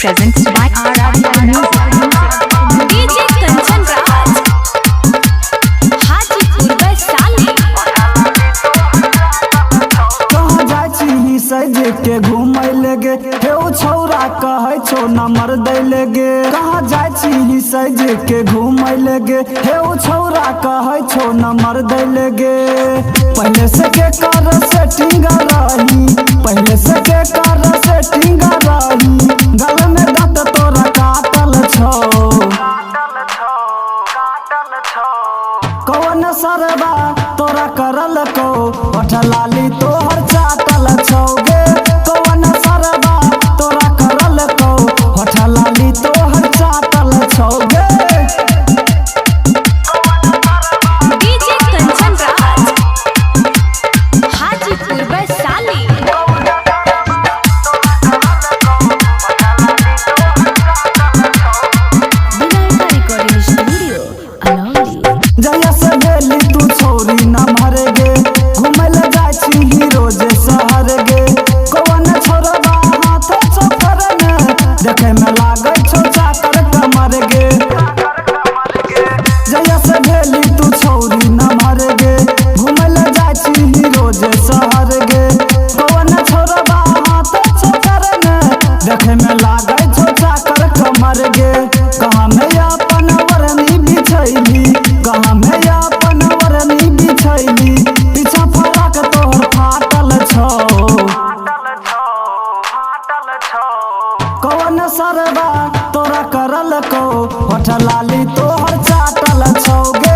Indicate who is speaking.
Speaker 1: presents by RRR Music.
Speaker 2: DJ Kanchan Raj Hajipur Vaishali.
Speaker 3: कहाँ जाय छी सज के घूमय लगे हे ओ छौरा कहै छौ नंबर दै लगे। कहाँ जाय छी सज के घूमय लगे हे ओ छौरा कहै छौ नंबर दै लगे। पहले से के कर सेटिंग रही, पहले से के कर सेटिंग रही, गल में दांत तोरा काटल छौ। कौन सरबा तोरा करल को ओठ लाली तोहर चाटल छौ गे। कौन सरबा तोरा करल को ओठ लाली तोहर चाटल छौ गे।
Speaker 2: DJ Kanchan Raj Hajipur Vaishali.
Speaker 1: Vinayaka Recording Studio, Alaundi.
Speaker 3: Jaya से भेली तू छोरी न मर गे, घूमल जाय छी रोज शहर गे। कौन छोरबा हाथ चोकर ने देखे में लागै छौ चाकर कमर गे। जया से भेली तू छोरी न मर गे, घूमल जाय छी रोज शहर गे। कौन छोरबा हाथ चोकर ने देखे में लागै छौ चाकर कमर गे। कहाँ में अपन वरनी बिछैली, कहाँ में अपन वरनी बिछैली, पीछा फराक तोहर फाटल छौ। कौन सरबा तोरा करल को ओठ लाली तोहर चाटल छौ गे।